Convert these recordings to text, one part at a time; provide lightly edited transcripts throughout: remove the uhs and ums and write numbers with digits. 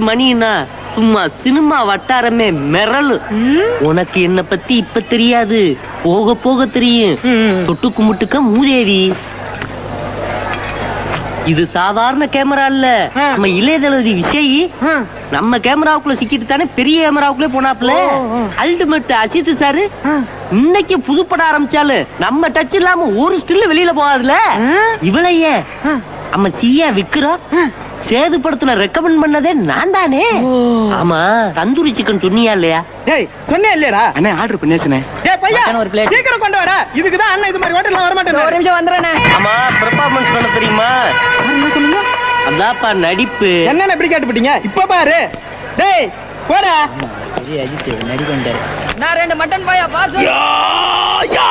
மணினா சும்மா சினிமா வட்டாரமே மிரளு. உனக்கு என்ன பத்தி இப்ப தெரியாது, போக போக தெரியும். தொட்டு கும்பிட்டுக்க மூதேவி. இது சாதாரண கேமரா இல்ல, நம்ம இளையதளபதி விஜய் நம்ம கேமராவுக்குள்ள சிக்கிட்டு தானே பெரிய கேமராவுக்குள்ளே போனாப்ல. அல்டிமேட் அஜித் சாரு இன்னைக்கு புதுப்பட ஆரம்பிச்சாலு நம்ம டச் இல்லாம ஒரு ஸ்டில் வெளியில போகாதுல. இவளைய நம்ம சியா விக்கிறோம். சேது படத்துல ரெக்கமெண்ட் பண்ணதே நான் தானே. ஆமா, தந்தூரி சிக்கன் சொன்னியா இல்லையா? டேய் சொன்னே இல்லையடா. அண்ணே ஆர்டர் பண்ணியாச்சுனே. டேய் பையா ஒரு பிளேட் சீக்கிரம் கொண்டு வாடா. இதுக்கு தான் அண்ணன் இது மாதிரி ஹோட்டல்ல வர மாட்டேன். ஒரு நிமிஷம் வந்துறேனே. ஆமா, பெர்ஃபார்மன்ஸ் பண்ண தெரியுமா? என்ன சொல்லுங்க? அதாப்பா நடிப்பு. என்னன்னு எப்படி கேட்டுட்டீங்க? இப்ப பாரு. டேய் போடா. பெரிய அஜித் நடிப்பு வந்தாரு. நான் 2 மட்டன் பாயா பார்சல். யா யா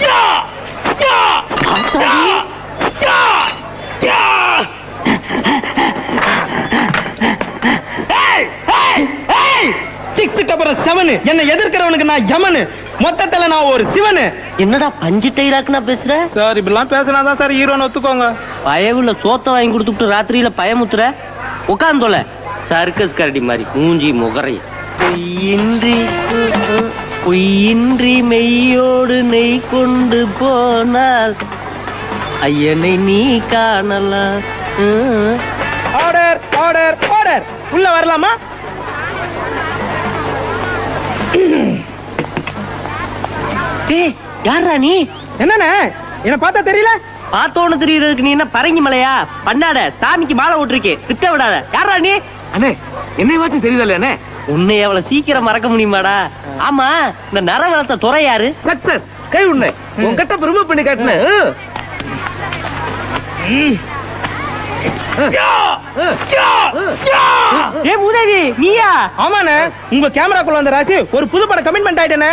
யா யா யா யா. என்ன எதிர்க்கிறவனுக்கு நான் யமனு, மொத்தத்துல நான் ஒரு சிவனு. என்னடா பஞ்சு டைலாக்னா பேசுற? சார் இப்படிலாம் பேசினாதான் சார் ஹீரோன்னு ஒத்துக்கோங்க. பயவுல சோத்த வாங்கி கொடுத்துட்டு ராத்திரியில பயமுத்துற. உட்கார்ந்தோல சர்க்கஸ் கரடி மாதிரி மூஞ்சி முகரை. பொய்யின்றி மெய்யோடு நெய் கொண்டு போனால் ஐயனை நீ காணலாம். Order order order. உள்ள வரலாமா? யாரா நீ? என்னண்ணே என்ன பார்த்தா தெரியல? பார்த்தோன்னு தெரியறதுக்கு நீ என்ன பரங்கி மலையா? பண்ணாட, சாமிக்கு மாலை ஓட்டிருக்கே, திட்ட விடாத. யாரா நீ? அண்ணே என்னை வாச்சும் தெரியுதல்ல அண்ணே. உன்னை எவ்வளவு சீக்கிரம் மறக்க முடியுமாடா? ஆமா, இந்த நரவளத்த துறை யாரு? சக்சஸ் கை உன்னை உன்கிட்ட ரிமூவ் பண்ணி காட்டுனேன். நீயா? ஆமாண்ணே, உங்க கேமராக்குள்ள வந்த ராசி ஒரு புது பட கமிட்மெண்ட் ஆயிட்டேனே.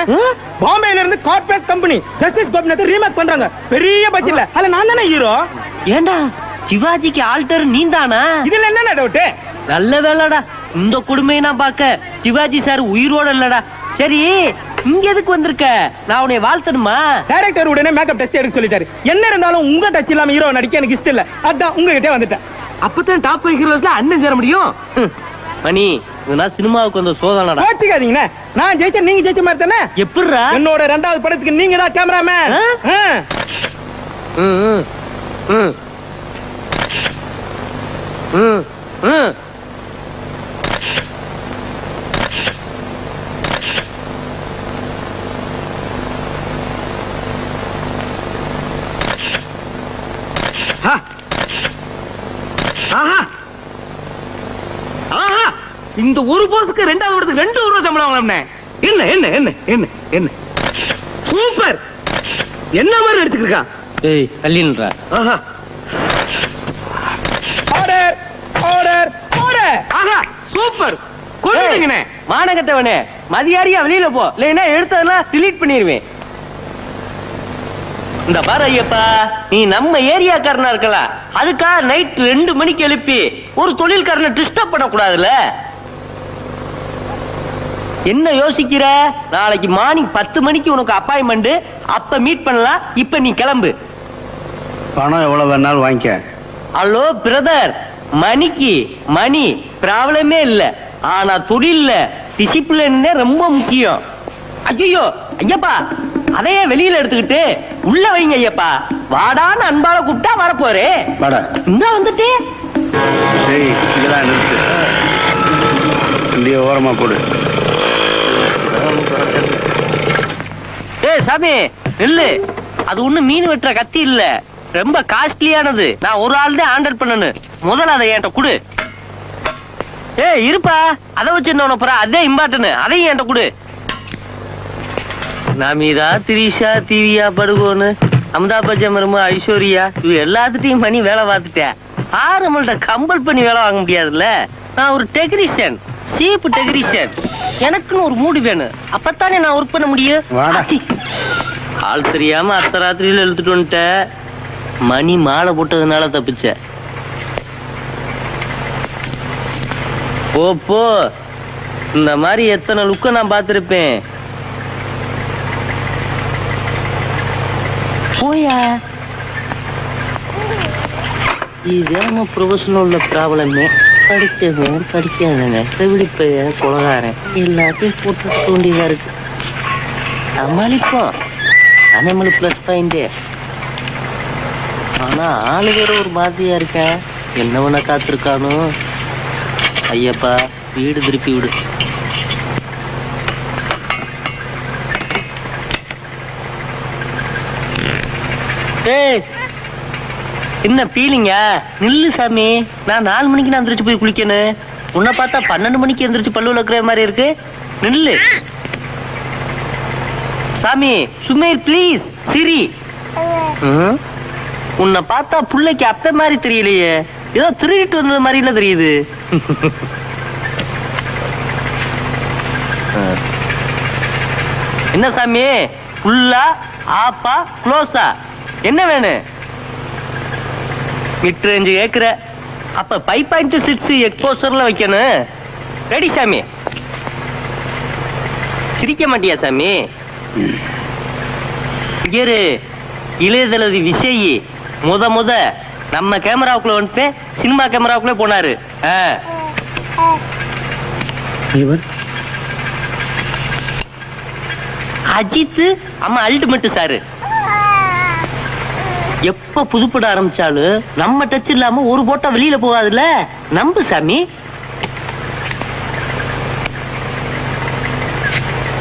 பாம்பேல இருந்து corporate company justice Gopinath remake பண்றாங்க. பெரிய பட்ஜெட்ல. அதுல நான் தானே ஹீரோ. ஏண்டா சிவாஜிக்கு ஆல்டர் நீதானா? இதுல என்ன டவுட்? நல்ல வேலைடா, இந்த கொடுமையை நான் பார்க்க சிவாஜி சார் உயிரோட இல்லடா. சரி, இங்க எதுக்கு வந்திருக்க? நான் உன்னை வாழ்த்தணுமா? டைரக்டர் உடனே மேக்கப் டெஸ்ட் எடுக்க சொல்லிட்டாரு. என்ன இருந்தாலும் உங்க டச் இல்லாம ஹீரோ நடிக்க எனக்கு இஷ்டம் இல்ல. அதான் உங்ககிட்ட வந்துட்டேன். அப்பதான் டாப் 5 ஹீரோஸ்ல அண்ணன் சேர முடியும். மணி, இதெல்லாம் சினிமாவுக்கு வந்த சோதனைடா. கோச்சிக்காதீங்கண்ணே. நான் ஜெயிச்ச நீங்க ஜெயிச்ச மாதிரி தானே. எப்படிடா? என்னோட 2வது படத்துக்கு நீங்க தான் கேமராமேன். இந்த ஒரு போஸுக்கு 2வது படத்துக்கு 2 ரூபாய் சம்பளம் வாங்கலாம். என்ன என்ன என்ன என்ன என்ன சூப்பர். என்ன மாதிரி நடிச்சிருக்கா? ஏய் கல்லின்றா. ஆஹா, ஆர்டர் ஆர்டர் ஆர்டர். ஆஹா சூப்பர். கொல்லுங்கனே மானகட்டவனே, மதியாரியா வெளியில போ, இல்லைன்னா எடுத்ததெல்லாம் டிலீட் பண்ணிடுவேன். இந்த பாரு ஐயப்பா, நீ நம்ம ஏரியாக்காரனா இருக்கலாம், அதுக்காக நைட் 2 மணிக்கு எழுப்பி ஒரு தொழில்காரனை டிஸ்டர்ப் பண்ணக்கூடாதுல்ல. என்ன யோசிக்கிற? நாளைக்கு மார்னிங் 10 மணிக்கு உனக்கு அப்பாயின்மெண்ட், அப்ப மீட் பண்ணலாம். இப்ப நீ கிளம்பு. பணம் எவ்வளவு வேணாலும் வாங்கிக்க. ஹலோ பிரதர், மணி ப்ராப்ளமே இல்ல, ஆனா தொழில்ல டிசிப்ளின் ரொம்ப முக்கியம். ஐயோ ஐயப்பா, அதையே வெளியில எடுத்துக்கிட்டு உள்ள வைங்க ஐயப்பா. வாடான்னு அன்பால கூப்பிட்டா வரப்போறே. வாடா. இந்த வந்துட்டு இதெல்லாம் நிறுத்து. இந்திய ஓரமா போடு. ஏய் சாமி நில்லு. அது ஒண்ணு மீன் வெட்டுற கத்தி இல்ல, ரொம்ப காஸ்ட்லியானது. நான் ஒரு ஆள் தான் ஹேண்டில் பண்ணணும். முதல்ல அதை என்கிட்ட கொடு. ஏய் இருப்பா, அதை வச்சு என்ன போற? அதே இம்பார்ட்டன், அதையும் என்கிட்ட கொடு. நமிதா, திரிஷா, திவ்யா, படுகோன்னு, அமிதாப் பச்சன், ஐஸ்வர்யா, இது எல்லாத்துட்டையும் பண்ணி வேலை பார்த்துட்டேன். ஆறுமல்கிட்ட கம்பல் பண்ணி வேலை வாங்க முடியாதுல்ல. நான் ஒரு டெக்னீஷியன், சீப் டெக்னீஷியன். எனக்குன்னு ஒரு மூடு வேணும், அப்பத்தானே நான் ஒர்க் பண்ண முடியும். ஆள் தெரியாம அத்த ராத்திரியில எழுத்துட்டு வந்துட்ட. மணி மாலை போட்டதுனால தப்பிச்ச. போ, இந்த மாதிரி எத்தனை லுக்க நான் பார்த்திருப்பேன். போயா, இது ப்ரொஃபஷனல் ப்ராப்ளமே. படிச்சவன் படிக்காதவன் விடுப்பையன் குலகாரன் எல்லாத்தையும் போட்டு தூண்டிதான் இருக்கு. சமாளிப்போம். நம்மளுக்கு பிளஸ் பாயிண்ட். ஆனா ஆளு வேற ஒரு மாதிரியா இருக்க. என்னவன காத்திருக்கானோ. ஐயப்பா வீடு திருப்பி விடு. ஏய் என்ன பீலிங்க? நில்லு சாமி. நான் 4 மணிக்கு நான் எந்திரிச்சு போய் குளிக்கணும். உன்னை பார்த்தா 12 மணிக்கு எந்திரிச்சு பல்லு விளக்குற மாதிரி இருக்கு. நில்லு சாமி. Smell please. சிரி. உன்னை பார்த்தா புள்ளைக்கு அப்ப மாதிரி தெரியலையே. ஏதோ திருடிட்டு வந்தது மாதிரி இல்ல தெரியுது. என்ன சாமி? ஃபுல்லா ஆப்பா க்ளோஸா? என்ன வேணும்? மிட் ரேஞ்சு கேக்குற. அப்ப 5.6 எக்ஸ்போசர்ல வைக்கணும். ரெடி சாமி. சிரிக்க மாட்டியா சாமி? இரு. இளையதளபதி விஜய் முத நம்ம கேமராவுக்குள்ள வந்துட்டு சினிமா கேமராவுக்குள்ள போனாரு. இவர் அஜித் அம்மா அல்டிமேட் சாரு. எப்ப புதுப்பட ஆரம்பிச்சாலும் நம்ம டச் இல்லாம ஒரு போட்டா வெளியில போகாதுல்ல. நம்பு சாமி.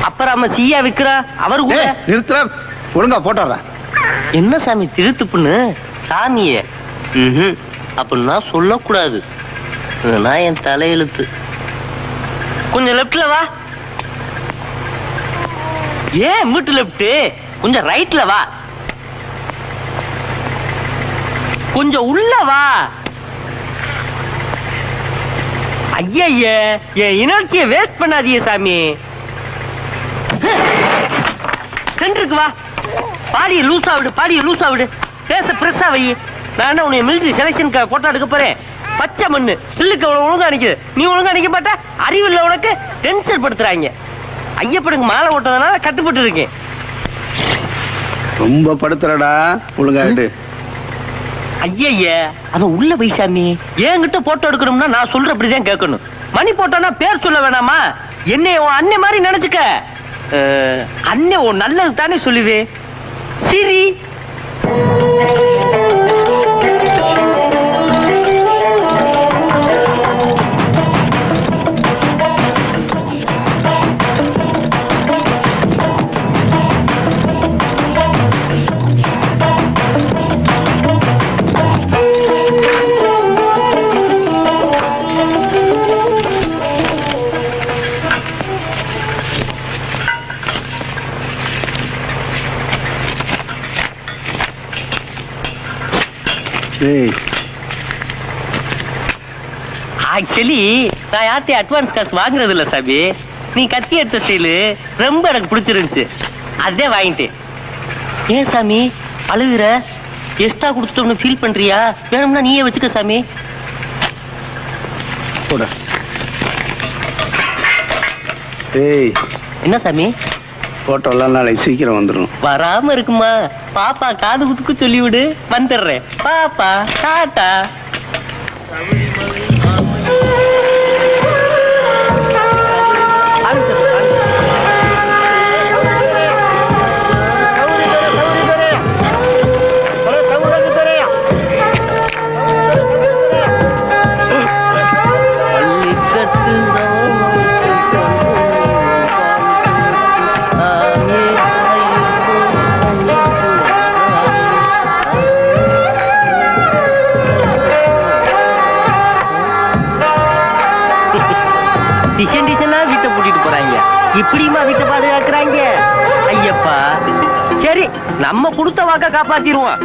அப்புறம் சியா விக்கிறா அவரு கூட நிறுத்துற. ஒழுங்கா போட்டோ. என்ன சாமி திருத்துப்புன்னு சாமிய அப்படின்னா சொல்லக்கூடாது. நான் என் தலையெழுத்து. கொஞ்சம் லெப்ட்ல வா. ஏன் மூட்டு லெப்ட்? கொஞ்சம் ரைட்ல வா. கொஞ்சம் உள்ள வா. ஐய என் எனர்ஜியை வேஸ்ட் பண்ணாதீங்க சாமி. சென்டருக்கு வா. பாடியை லூசா விடு. பாடியை லூசா விடு. பேச பிரஸ்ஸா வை. நான் உன்னை மிலிட்டரி செலக்ஷனுக்கு போட்டோ எடுக்க போறேன். பச்சை மண்ணு சில்லுக்கு ஒழுங்கா அடிக்குது. நீ ஒழுங்கா அடிக்க மாட்டா? அறிவு இல்லை உனக்கு. டென்ஷன் படுத்துறாங்க. ஐயப்பனுக்கு மாலை ஓட்டதுனால கட்டுப்பட்டு இருக்கேன். ரொம்ப படுத்துறடா. ஒழுங்காட்டு. ஐய அத உள்ள வைசாமி. என்கிட்ட போட்டோ எடுக்கணும்னா நான் சொல்றபடிதான் கேட்கணும். மணி போட்டோன்னா பேர் சொல்ல வேணாமா? என்னை உன் அண்ணன் மாதிரி நினைச்சுக்க. அண்ணன் உன் நல்லது தானே சொல்லுவே. சிரி. ஆக்சுவலி நான் யார்ட்டையும் அட்வான்ஸ் காசு வாங்குறது இல்ல சாமி. நீ கத்தி எடுத்த ஸ்டைலு ரொம்ப எனக்கு பிடிச்சிருந்துச்சு. அதே வாங்கிட்டேன். ஏன் சாமி அழுகுற? எக்ஸ்ட்ரா கொடுத்துட்டோம்னு ஃபீல் பண்றியா? வேணும்னா நீயே வச்சுக்க சாமி. என்ன சாமி? போட்டோ எல்லாம் நாளைக்கு சீக்கிரம் வந்துடும். வராம இருக்குமா? பாப்பா காது குத்துக்கு சொல்லிவிடு. வந்துடுறேன். பாப்பா டாட்டா. டிசைன் டிசைனா வீட்டை பூட்டிட்டு போறாங்க. இப்படியுமா வீட்டை பாதுகாக்கிறாங்க? ஐயப்பா. சரி நம்ம கொடுத்த வாக்க காப்பாத்திடுவோம்.